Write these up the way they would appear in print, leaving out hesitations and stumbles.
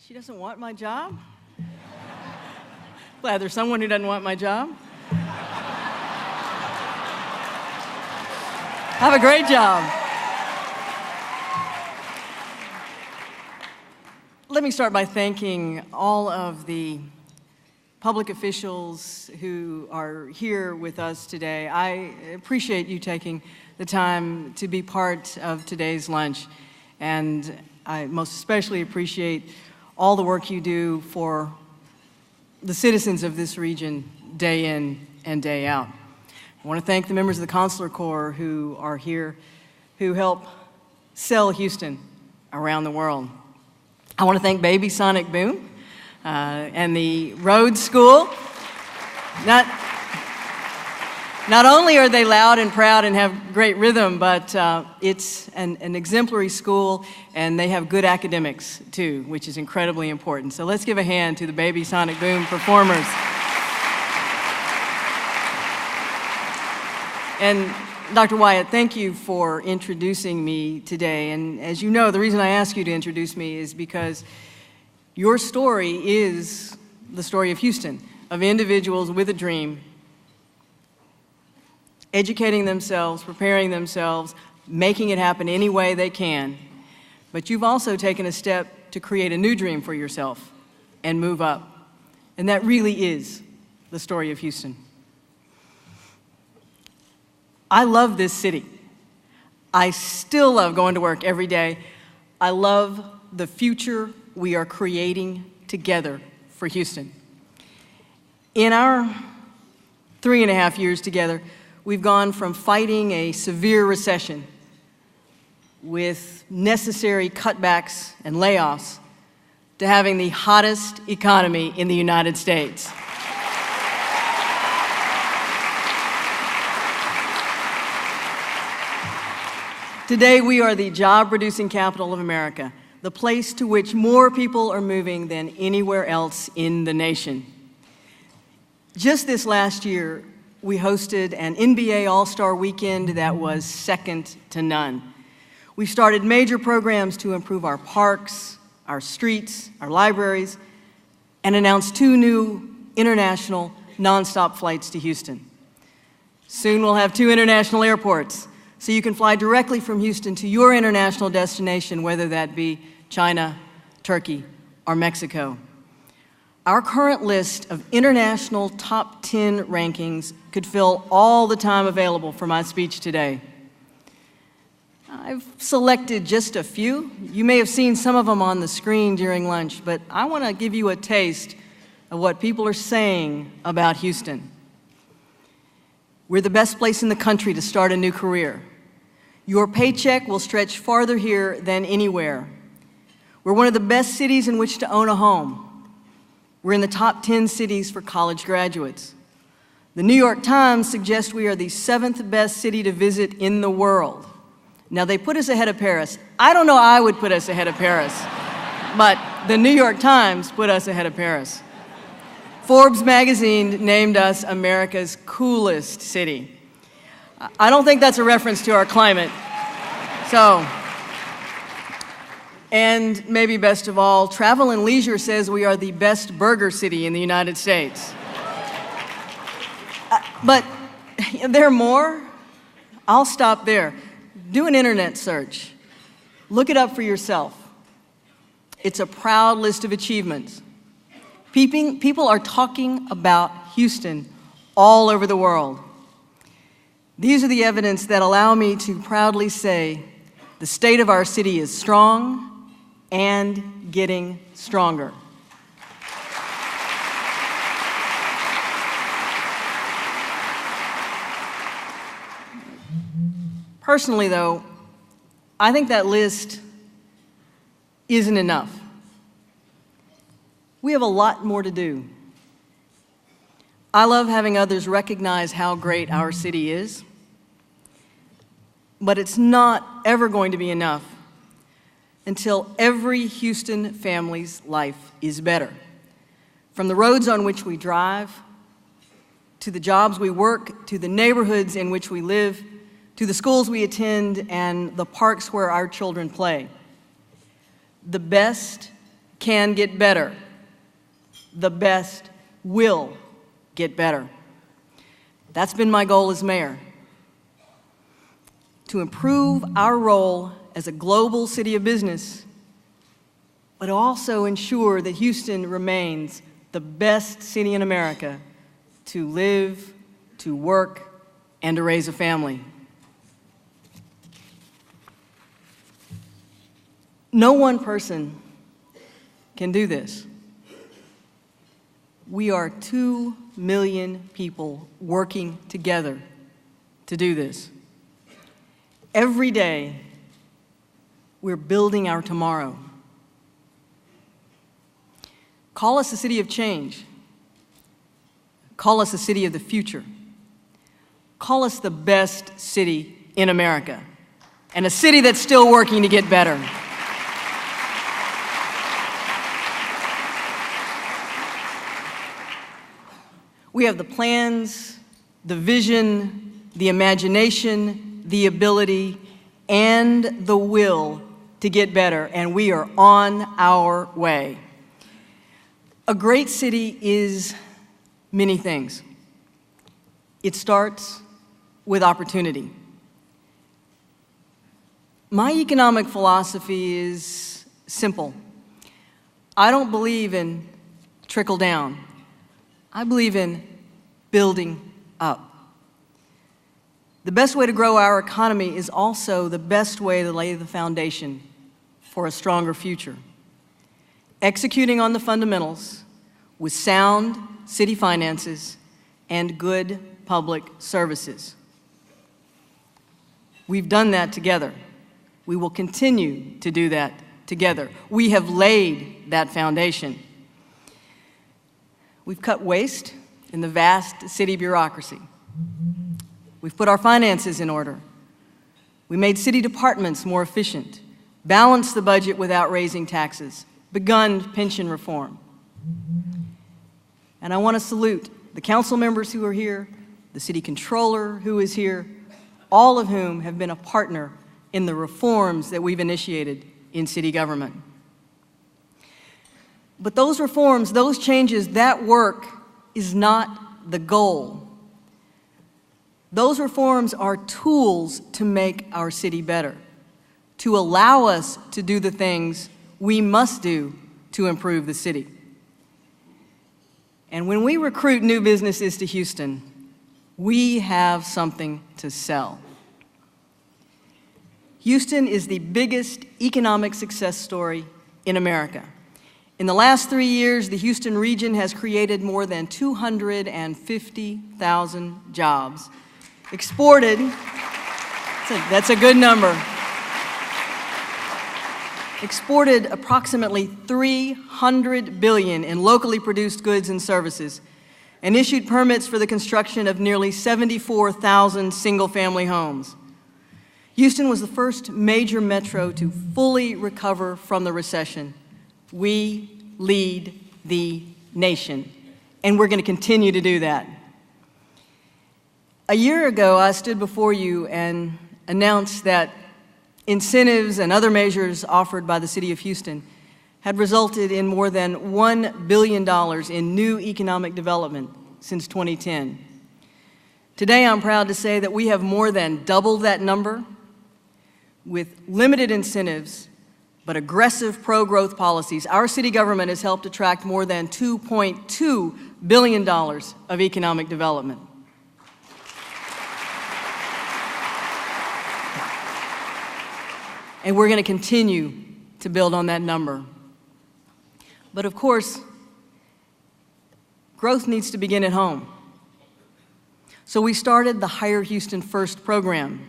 She doesn't want my job? Glad there's someone who doesn't want my job. Have a great job. Let me start by thanking all of the public officials who are here with us today. I appreciate you taking the time to be part of today's lunch, and I most especially appreciate all the work you do for the citizens of this region day in and day out. I want to thank the members of the Consular Corps who are here, who help sell Houston around the world. I want to thank Baby Sonic Boom and the Rhodes School. Not only are they loud and proud and have great rhythm, but it's an exemplary school, and they have good academics too, which is incredibly important. So let's give a hand to the Baby Sonic Boom performers. And Dr. Wyatt, thank you for introducing me today. And as you know, the reason I ask you to introduce me is because your story is the story of Houston, of individuals with a dream, educating themselves, preparing themselves, making it happen any way they can. But you've also taken a step to create a new dream for yourself and move up. And that really is the story of Houston. I love this city. I still love going to work every day. I love the future we are creating together for Houston. In our 3.5 years together, we've gone from fighting a severe recession with necessary cutbacks and layoffs to having the hottest economy in the United States. Today, we are the job-producing capital of America, the place to which more people are moving than anywhere else in the nation. Just this last year, we hosted an NBA All-Star Weekend that was second to none. We started major programs to improve our parks, our streets, our libraries, and announced 2 new international nonstop flights to Houston. Soon we'll have 2 international airports, so you can fly directly from Houston to your international destination, whether that be China, Turkey, or Mexico. Our current list of international top 10 rankings could fill all the time available for my speech today. I've selected just a few. You may have seen some of them on the screen during lunch, but I want to give you a taste of what people are saying about Houston. We're the best place in the country to start a new career. Your paycheck will stretch farther here than anywhere. We're one of the best cities in which to own a home. We're in the top 10 cities for college graduates. The New York Times suggests we are the 7th best city to visit in the world. Now, they put us ahead of Paris. I don't know I would put us ahead of Paris, but the New York Times put us ahead of Paris. Forbes magazine named us America's coolest city. I don't think that's a reference to our climate. So, and maybe best of all, Travel and Leisure says we are the best burger city in the United States. But there are more. I'll stop there. Do an internet search. Look it up for yourself. It's a proud list of achievements. People are talking about Houston all over the world. These are the evidence that allow me to proudly say the state of our city is strong and getting stronger. Personally, though, I think that list isn't enough. We have a lot more to do. I love having others recognize how great our city is, but it's not ever going to be enough until every Houston family's life is better. From the roads on which we drive, to the jobs we work, to the neighborhoods in which we live, to the schools we attend, and the parks where our children play. The best can get better. The best will get better. That's been my goal as mayor, to improve our role as a global city of business, but also ensure that Houston remains the best city in America to live, to work, and to raise a family. No one person can do this. We are 2 million people working together to do this. Every day, we're building our tomorrow. Call us a city of change. Call us a city of the future. Call us the best city in America, and a city that's still working to get better. We have the plans, the vision, the imagination, the ability, and the will to get better, and we are on our way. A great city is many things. It starts with opportunity. My economic philosophy is simple. I don't believe in trickle down. I believe in building up. The best way to grow our economy is also the best way to lay the foundation for a stronger future. Executing on the fundamentals with sound city finances and good public services. We've done that together. We will continue to do that together. We have laid that foundation. We've cut waste in the vast city bureaucracy. We've put our finances in order. We made city departments more efficient, balanced the budget without raising taxes, begun pension reform. And I want to salute the council members who are here, the city controller who is here, all of whom have been a partner in the reforms that we've initiated in city government. But those reforms, those changes, that work is not the goal. Those reforms are tools to make our city better, to allow us to do the things we must do to improve the city. And when we recruit new businesses to Houston, we have something to sell. Houston is the biggest economic success story in America. In the last 3 years, the Houston region has created more than 250,000 jobs. Exported, that's a good number. Exported approximately $300 billion in locally produced goods and services, and issued permits for the construction of nearly 74,000 single-family homes. Houston was the first major metro to fully recover from the recession. We lead the nation, and we're going to continue to do that. A year ago, I stood before you and announced that incentives and other measures offered by the City of Houston had resulted in more than $1 billion in new economic development since 2010. Today, I'm proud to say that we have more than doubled that number with limited incentives but aggressive pro-growth policies. Our city government has helped attract more than $2.2 billion of economic development. And we're going to continue to build on that number. But of course, growth needs to begin at home. So we started the Hire Houston First program,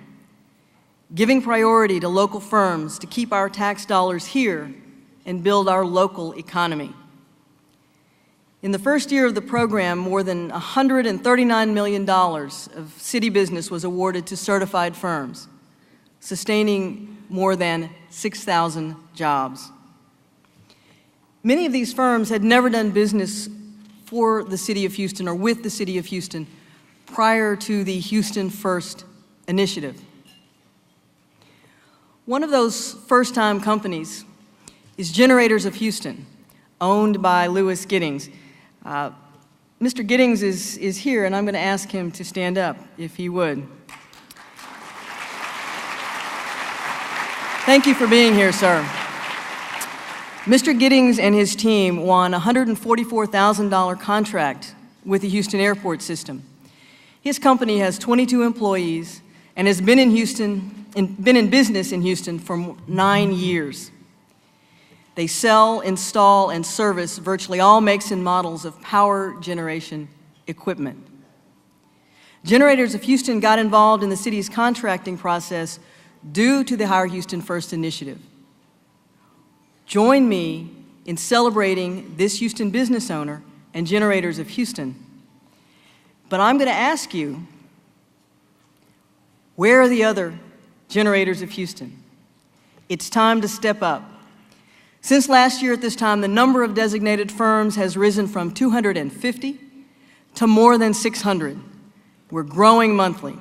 giving priority to local firms to keep our tax dollars here and build our local economy. In the first year of the program, more than $139 million of city business was awarded to certified firms, sustaining more than 6,000 jobs. Many of these firms had never done business for the City of Houston or with the City of Houston prior to the Houston First initiative. One of those first-time companies is Generators of Houston, owned by Louis Giddings. Mr. Giddings is here, and I'm going to ask him to stand up, if he would. Thank you for being here, sir. Mr. Giddings and his team won a $144,000 contract with the Houston Airport System. His company has 22 employees and has been in business in Houston for 9 years. They sell, install, and service virtually all makes and models of power generation equipment. Generators of Houston got involved in the city's contracting process due to the Hire Houston First initiative. Join me in celebrating this Houston business owner and Generators of Houston. But I'm going to ask you, where are the other Generators of Houston? It's time to step up. Since last year at this time, the number of designated firms has risen from 250 to more than 600. We're growing monthly.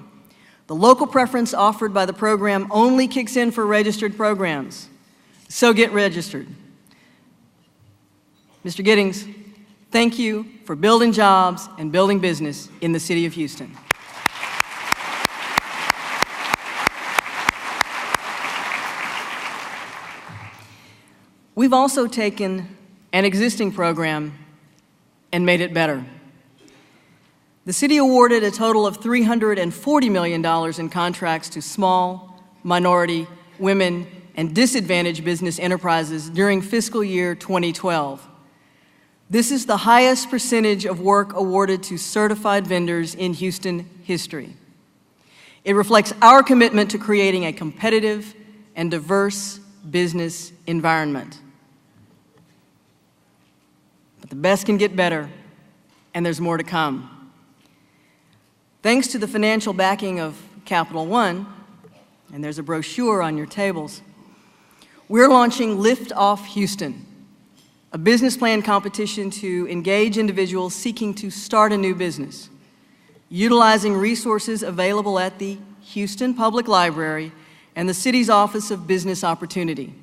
The local preference offered by the program only kicks in for registered programs, so get registered. Mr. Giddings, thank you for building jobs and building business in the city of Houston. We've also taken an existing program and made it better. The city awarded a total of $340 million in contracts to small, minority, women, and disadvantaged business enterprises during fiscal year 2012. This is the highest percentage of work awarded to certified vendors in Houston history. It reflects our commitment to creating a competitive and diverse business environment. But the best can get better, and there's more to come. Thanks to the financial backing of Capital One, and there's a brochure on your tables, we're launching Lift Off Houston, a business plan competition to engage individuals seeking to start a new business, utilizing resources available at the Houston Public Library and the city's Office of Business Opportunity.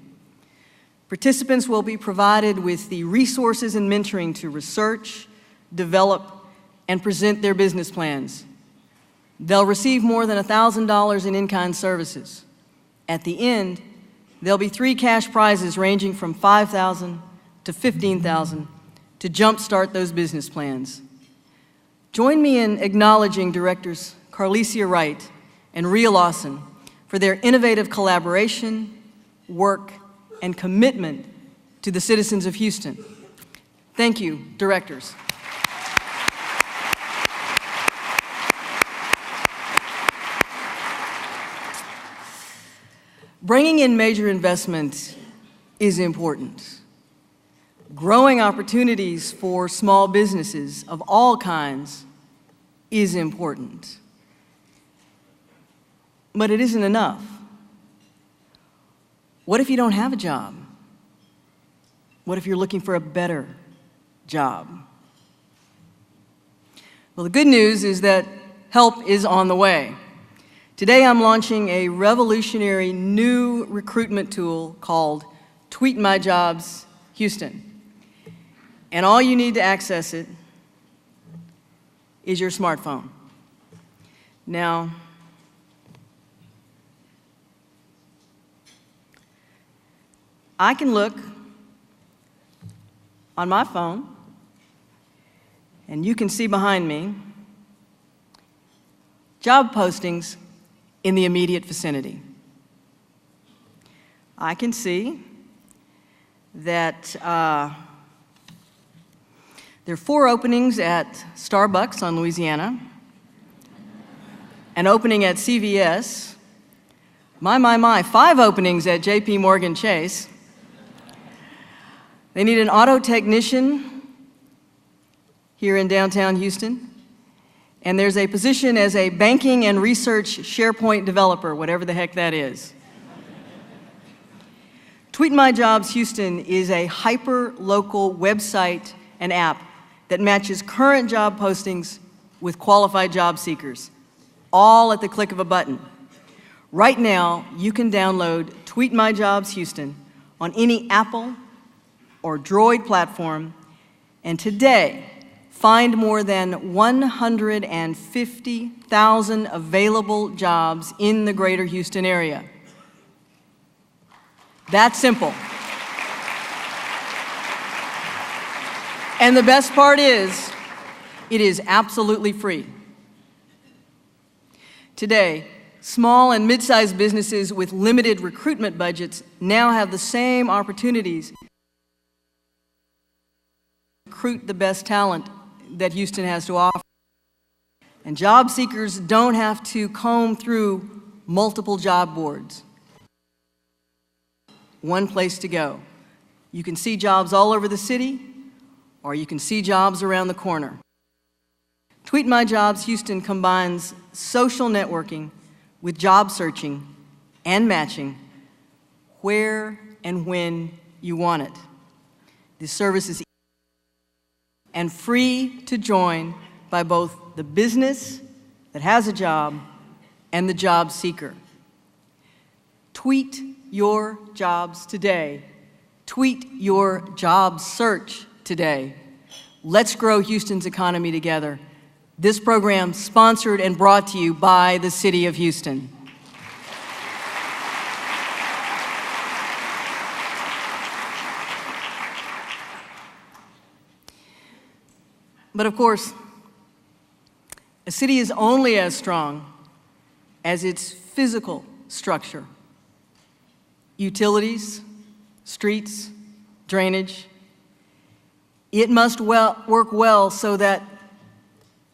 Participants will be provided with the resources and mentoring to research, develop, and present their business plans. They'll receive more than $1,000 in in-kind services. At the end, there'll be 3 cash prizes ranging from $5,000 to $15,000 to jumpstart those business plans. Join me in acknowledging directors Carlicia Wright and Rhea Lawson for their innovative collaboration, work, and commitment to the citizens of Houston. Thank you, directors. Bringing in major investment is important. Growing opportunities for small businesses of all kinds is important. But it isn't enough. What if you don't have a job? What if you're looking for a better job? Well, the good news is that help is on the way. Today I'm launching a revolutionary new recruitment tool called Tweet My Jobs Houston. And all you need to access it is your smartphone. Now, I can look on my phone, and you can see behind me job postings in the immediate vicinity. I can see that there are 4 openings at Starbucks on Louisiana, an opening at CVS, my, 5 openings at JP Morgan Chase. They need an auto technician here in downtown Houston. And there's a position as a banking and research SharePoint developer, whatever the heck that is. Tweet My Jobs Houston is a hyper-local website and app that matches current job postings with qualified job seekers, all at the click of a button. Right now, you can download Tweet My Jobs Houston on any Apple, or Droid platform, and today, find more than 150,000 available jobs in the greater Houston area. That's simple. And the best part is, it is absolutely free. Today, small and mid-sized businesses with limited recruitment budgets now have the same opportunities to recruit the best talent that Houston has to offer. And job seekers don't have to comb through multiple job boards. One place to go. You can see jobs all over the city, or you can see jobs around the corner. Tweet My Jobs Houston combines social networking with job searching and matching where and when you want it. This service is and free to join by both the business that has a job and the job seeker. Tweet your jobs today. Tweet your job search today. Let's grow Houston's economy together. This program sponsored and brought to you by the City of Houston. But of course, a city is only as strong as its physical structure. Utilities, streets, drainage. It must work well so that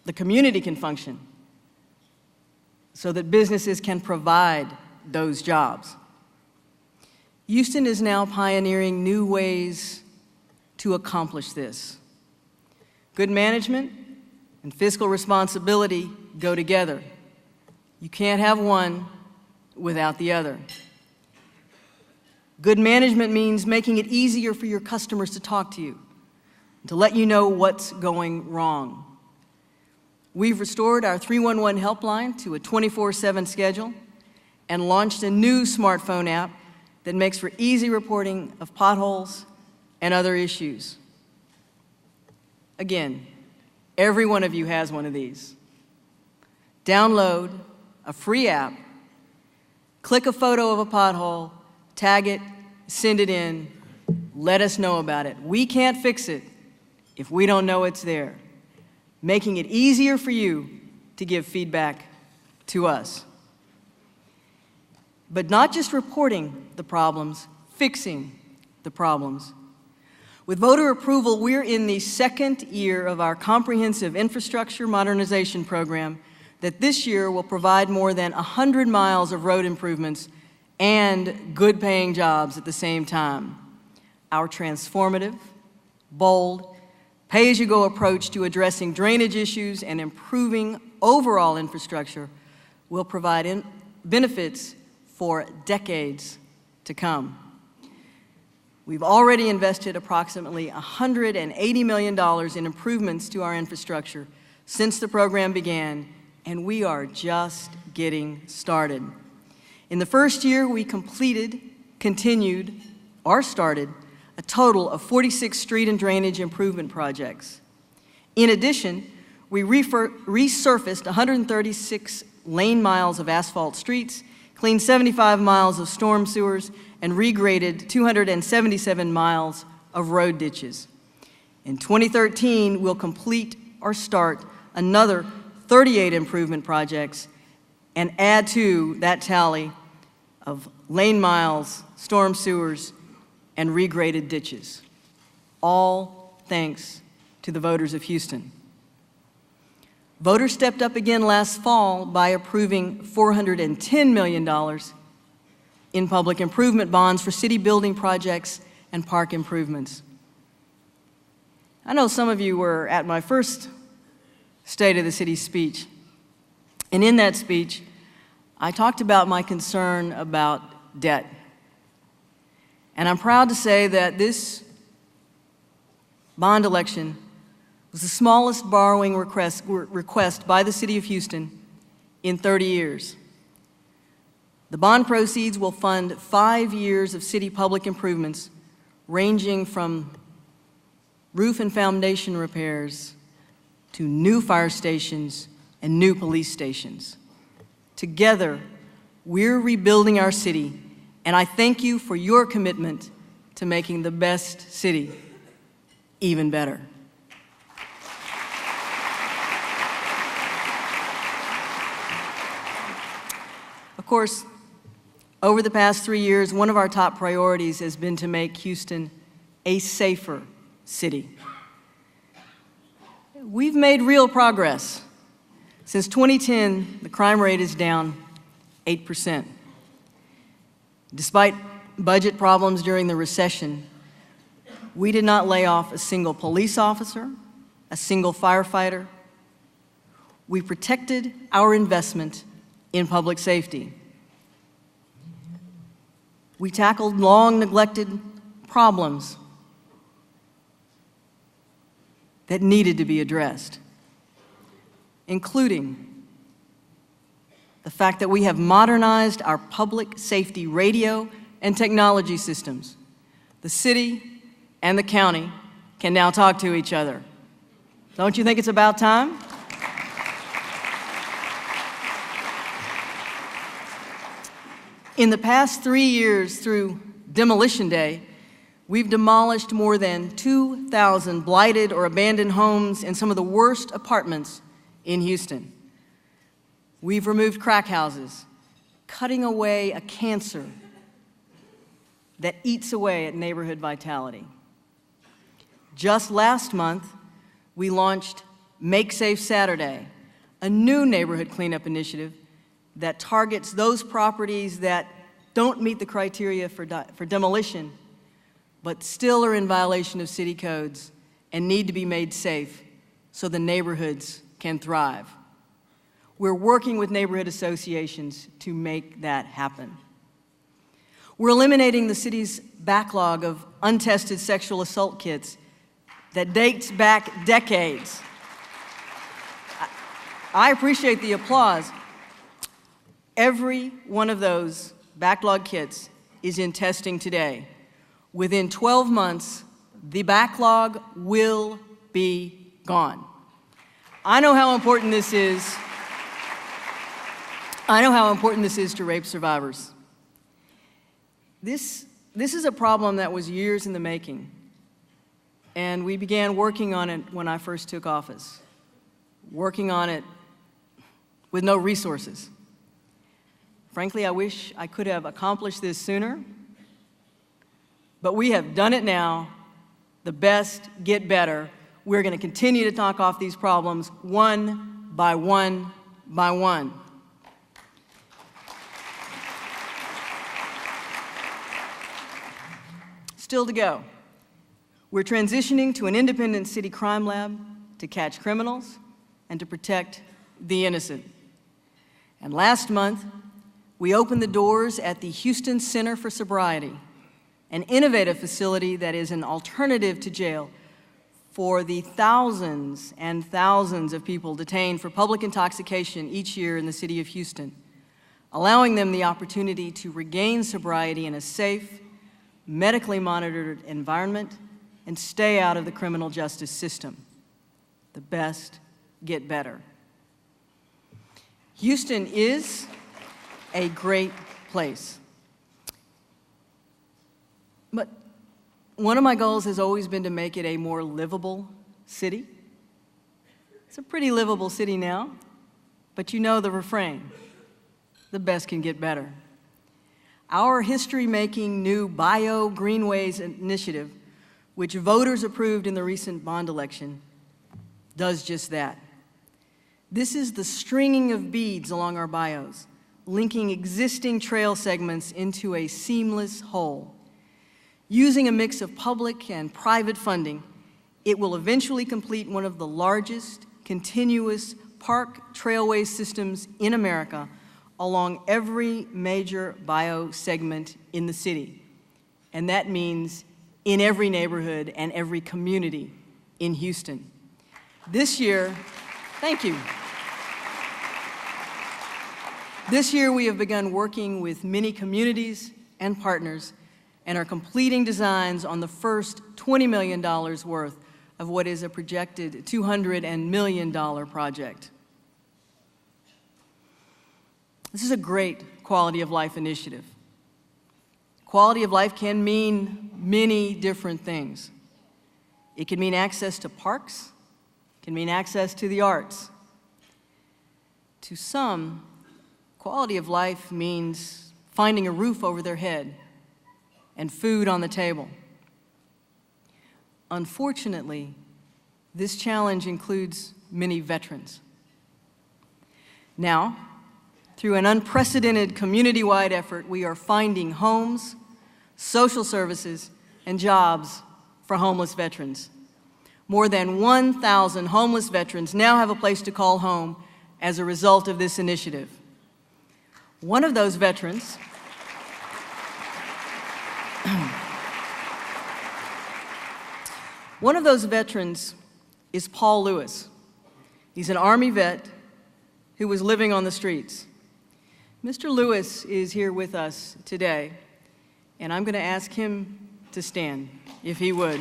the community can function, so that businesses can provide those jobs. Houston is now pioneering new ways to accomplish this. Good management and fiscal responsibility go together. You can't have one without the other. Good management means making it easier for your customers to talk to you, to let you know what's going wrong. We've restored our 311 helpline to a 24/7 schedule and launched a new smartphone app that makes for easy reporting of potholes and other issues. Again, every one of you has one of these. Download a free app, click a photo of a pothole, tag it, send it in, let us know about it. We can't fix it if we don't know it's there, making it easier for you to give feedback to us. But not just reporting the problems, fixing the problems. With voter approval, we're in the second year of our comprehensive infrastructure modernization program that this year will provide more than 100 miles of road improvements and good-paying jobs at the same time. Our transformative, bold, pay-as-you-go approach to addressing drainage issues and improving overall infrastructure will provide benefits for decades to come. We've already invested approximately $180 million in improvements to our infrastructure since the program began, and we are just getting started. In the first year, we started a total of 46 street and drainage improvement projects. In addition, we resurfaced 136 lane miles of asphalt streets, cleaned 75 miles of storm sewers, and regraded 277 miles of road ditches. In 2013, we'll complete or start another 38 improvement projects and add to that tally of lane miles, storm sewers, and regraded ditches, all thanks to the voters of Houston. Voters stepped up again last fall by approving $410 million in public improvement bonds for city building projects and park improvements. I know some of you were at my first State of the City speech, and in that speech, I talked about my concern about debt. And I'm proud to say that this bond election was the smallest borrowing request by the City of Houston in 30 years. The bond proceeds will fund 5 years of city public improvements, ranging from roof and foundation repairs to new fire stations and new police stations. Together, we're rebuilding our city, and I thank you for your commitment to making the best city even better. Of course, over the past 3 years, one of our top priorities has been to make Houston a safer city. We've made real progress. Since 2010, the crime rate is down 8%. Despite budget problems during the recession, we did not lay off a single police officer, a single firefighter. We protected our investment in public safety. We tackled long-neglected problems that needed to be addressed, including the fact that we have modernized our public safety radio and technology systems. The city and the county can now talk to each other. Don't you think it's about time? In the past 3 years, through Demolition Day, we've demolished more than 2,000 blighted or abandoned homes in some of the worst apartments in Houston. We've removed crack houses, cutting away a cancer that eats away at neighborhood vitality. Just last month, we launched Make Safe Saturday, a new neighborhood cleanup initiative that targets those properties that don't meet the criteria for demolition, but still are in violation of city codes and need to be made safe so the neighborhoods can thrive. We're working with neighborhood associations to make that happen. We're eliminating the city's backlog of untested sexual assault kits that dates back decades. I appreciate the applause. Every one of those backlog kits is in testing today. Within 12 months, the backlog will be gone. I know how important this is. I know how important this is to rape survivors. This is a problem that was years in the making, and we began working on it when I first took office, working on it with no resources. Frankly, I wish I could have accomplished this sooner, but we have done it now. The best get better. We're going to continue to knock off these problems one by one by one. Still to go. We're transitioning to an independent city crime lab to catch criminals and to protect the innocent. And last month, we opened the doors at the Houston Center for Sobriety, an innovative facility that is an alternative to jail for the thousands and thousands of people detained for public intoxication each year in the city of Houston, allowing them the opportunity to regain sobriety in a safe, medically monitored environment and stay out of the criminal justice system. The best get better. Houston is a great place. But one of my goals has always been to make it a more livable city. It's a pretty livable city now, but you know the refrain, the best can get better. Our history-making new Bio Greenways initiative, which voters approved in the recent bond election, does just that. This is the stringing of beads along our bios, linking existing trail segments into a seamless whole. Using a mix of public and private funding, it will eventually complete one of the largest continuous park trailway systems in America along every major bio segment in the city. And that means in every neighborhood and every community in Houston. This year, thank you. This year we have begun working with many communities and partners and are completing designs on the first $20 million worth of what is a projected $200 million project. This is a great quality of life initiative. Quality of life can mean many different things. It can mean access to parks, it can mean access to the arts. To some, quality of life means finding a roof over their head and food on the table. Unfortunately, this challenge includes many veterans. Now, through an unprecedented community-wide effort, we are finding homes, social services, and jobs for homeless veterans. More than 1,000 homeless veterans now have a place to call home as a result of this initiative. One of those veterans is Paul Lewis. He's an Army vet who was living on the streets. Mr. Lewis is here with us today, and I'm going to ask him to stand, if he would.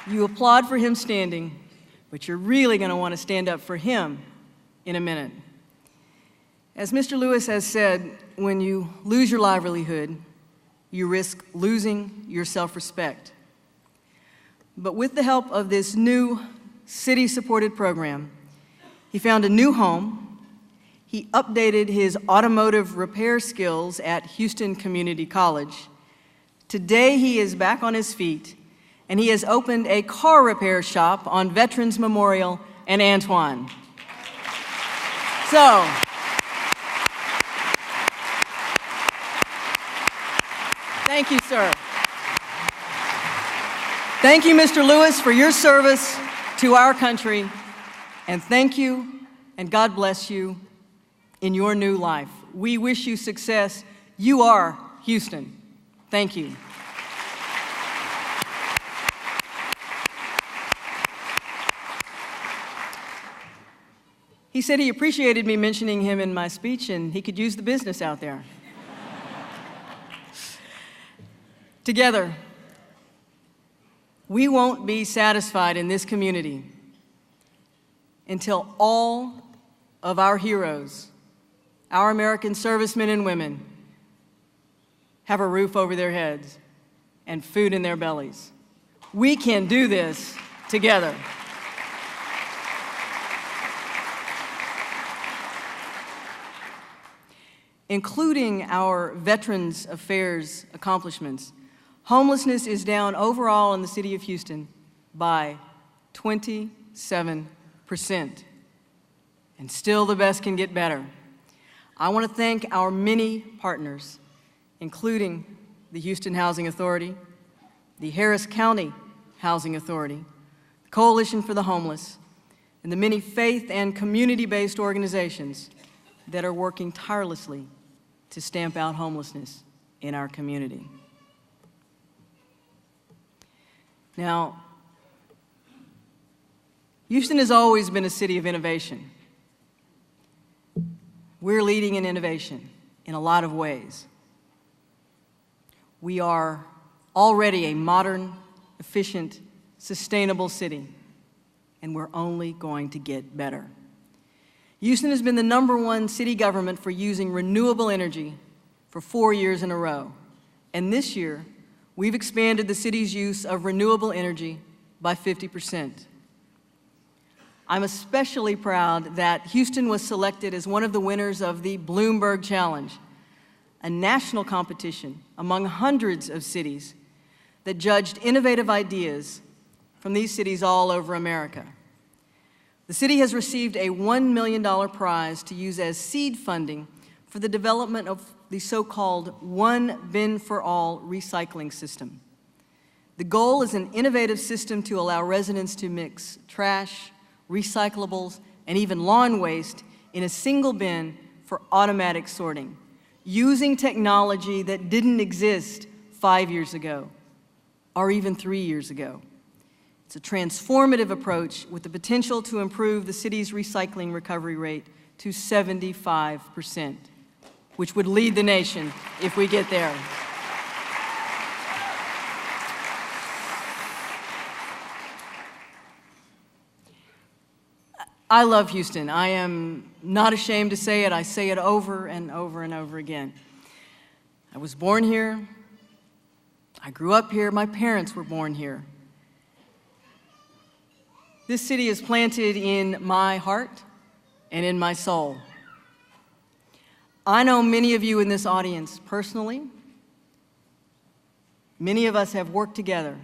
You applaud for him standing, but you're really going to want to stand up for him in a minute. As Mr. Lewis has said, when you lose your livelihood, you risk losing your self-respect. But with the help of this new city-supported program, he found a new home, he updated his automotive repair skills at Houston Community College. Today he is back on his feet, and he has opened a car repair shop on Veterans Memorial and Antoine. So, thank you, sir. Thank you, Mr. Lewis, for your service to our country, and thank you, and God bless you in your new life. We wish you success. You are Houston. Thank you. He said he appreciated me mentioning him in my speech, and he could use the business out there. Together, we won't be satisfied in this community until all of our heroes, our American servicemen and women, have a roof over their heads and food in their bellies. We can do this together. Including our Veterans Affairs accomplishments, homelessness is down overall in the city of Houston by 27%. And still the best can get better. I want to thank our many partners, including the Houston Housing Authority, the Harris County Housing Authority, the Coalition for the Homeless, and the many faith and community-based organizations that are working tirelessly to stamp out homelessness in our community. Now, Houston has always been a city of innovation. We're leading in innovation in a lot of ways. We are already a modern, efficient, sustainable city, and we're only going to get better. Houston has been the #1 city government for using renewable energy for 4 years in a row. And this year, we've expanded the city's use of renewable energy by 50%. I'm especially proud that Houston was selected as one of the winners of the Bloomberg Challenge, a national competition among hundreds of cities that judged innovative ideas from these cities all over America. The city has received a $1 million prize to use as seed funding for the development of the so-called One Bin for All recycling system. The goal is an innovative system to allow residents to mix trash, recyclables, and even lawn waste in a single bin for automatic sorting, using technology that didn't exist 5 years ago, or even 3 years ago. It's a transformative approach with the potential to improve the city's recycling recovery rate to 75%, which would lead the nation if we get there. I love Houston. I am not ashamed to say it. I say it over and over and over again. I was born here. I grew up here. My parents were born here. This city is planted in my heart and in my soul. I know many of you in this audience personally. Many of us have worked together.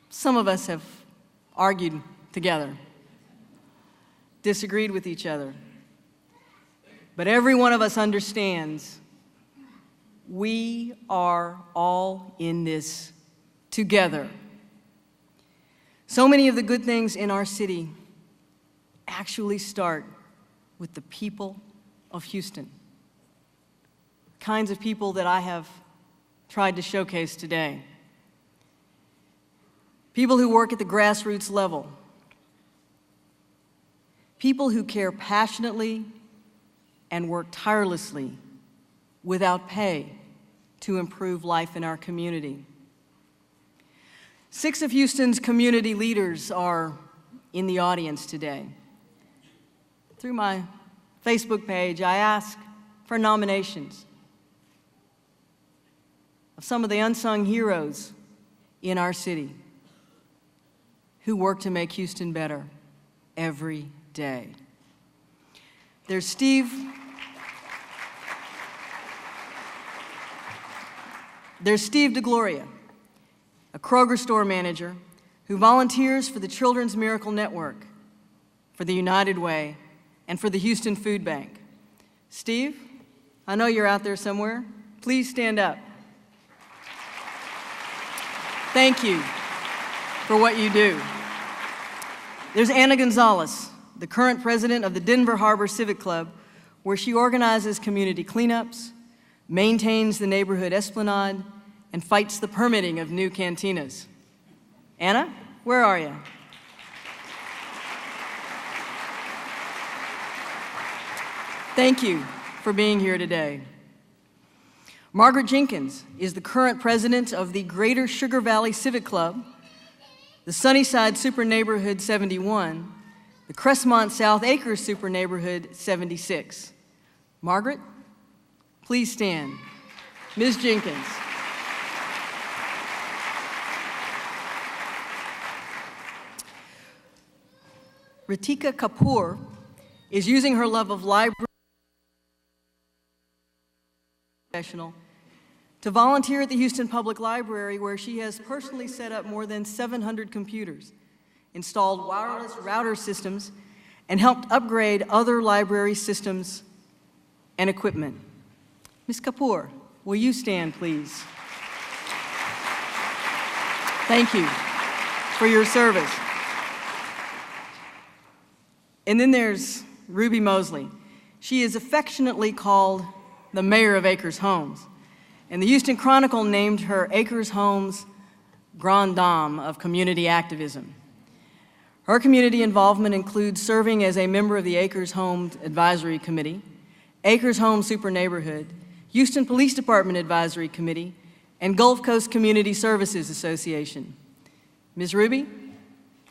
Some of us have argued together, disagreed with each other. But every one of us understands we are all in this together. So many of the good things in our city actually start with the people of Houston. Kinds of people that I have tried to showcase today. People who work at the grassroots level. People who care passionately and work tirelessly without pay to improve life in our community. 6 of Houston's community leaders are in the audience today. Through my Facebook page, I ask for nominations of some of the unsung heroes in our city who work to make Houston better every day. There's Steve DeGloria, a Kroger store manager who volunteers for the Children's Miracle Network, for the United Way, and for the Houston Food Bank. Steve, I know you're out there somewhere. Please stand up. Thank you for what you do. There's Anna Gonzalez, the current president of the Denver Harbor Civic Club, where she organizes community cleanups, maintains the neighborhood esplanade, and fights the permitting of new cantinas. Anna, where are you? Thank you for being here today. Margaret Jenkins is the current president of the Greater Sugar Valley Civic Club, the Sunnyside Super Neighborhood 71, the Crestmont South Acres Super Neighborhood 76. Margaret, please stand. Ms. Jenkins. Ritika Kapoor is using her love of library professional to volunteer at the Houston Public Library, where she has personally set up more than 700 computers, installed wireless router systems, and helped upgrade other library systems and equipment. Ms. Kapoor, will you stand, please? Thank you for your service. And then there's Ruby Mosley. She is affectionately called the Mayor of Acres Homes, and the Houston Chronicle named her Acres Homes Grande Dame of Community Activism. Her community involvement includes serving as a member of the Acres Homes Advisory Committee, Acres Homes Super Neighborhood, Houston Police Department Advisory Committee, and Gulf Coast Community Services Association. Ms. Ruby,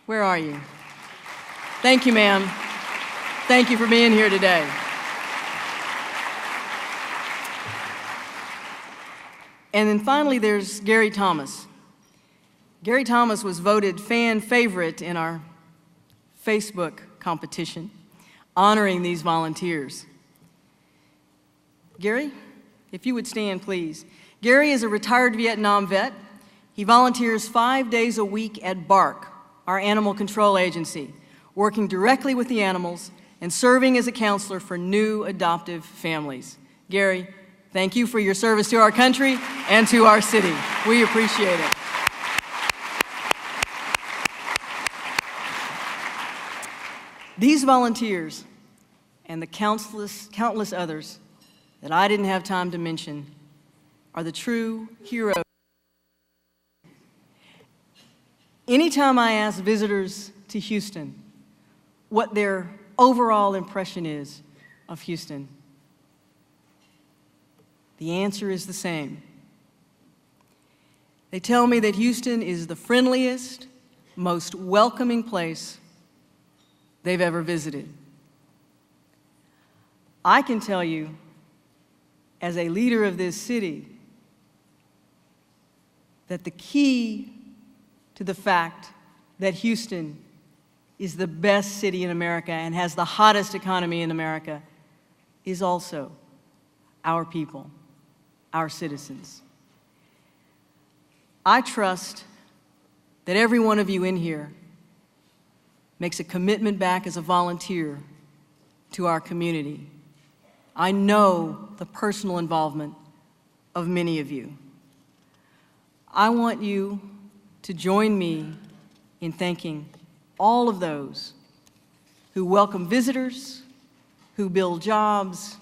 where are you? Thank you, ma'am. Thank you for being here today. And then finally, there's Gary Thomas. Gary Thomas was voted fan favorite in our Facebook competition, honoring these volunteers. Gary, if you would stand, please. Gary is a retired Vietnam vet. He volunteers 5 days a week at BARC, our animal control agency, working directly with the animals and serving as a counselor for new adoptive families. Gary, thank you for your service to our country and to our city. We appreciate it. These volunteers and the countless others that I didn't have time to mention are the true heroes. Anytime I ask visitors to Houston what their overall impression is of Houston, the answer is the same. They tell me that Houston is the friendliest, most welcoming place they've ever visited. I can tell you, as a leader of this city, that the key to the fact that Houston is the best city in America and has the hottest economy in America is also our people, our citizens. I trust that every one of you in here makes a commitment back as a volunteer to our community. I know the personal involvement of many of you. I want you to join me in thanking all of those who welcome visitors, who build jobs,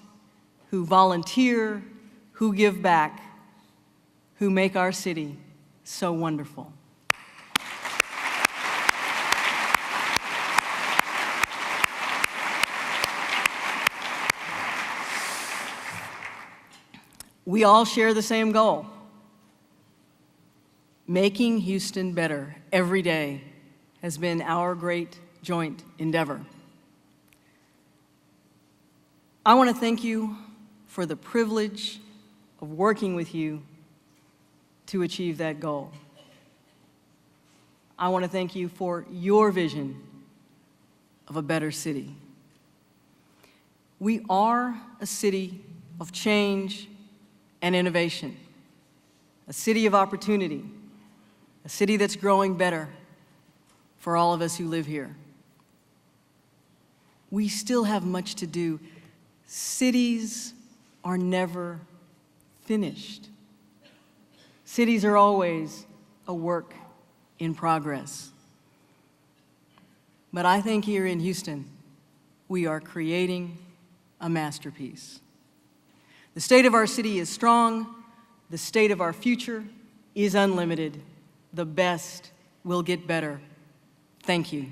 who volunteer, who give back, who make our city so wonderful. We all share the same goal: making Houston better every day has been our great joint endeavor. I want to thank you for the privilege of working with you to achieve that goal. I want to thank you for your vision of a better city. We are a city of change and innovation, a city of opportunity, a city that's growing better for all of us who live here. We still have much to do. Cities are never finished. Cities are always a work in progress. But I think here in Houston, we are creating a masterpiece. The state of our city is strong. The state of our future is unlimited. The best will get better. Thank you.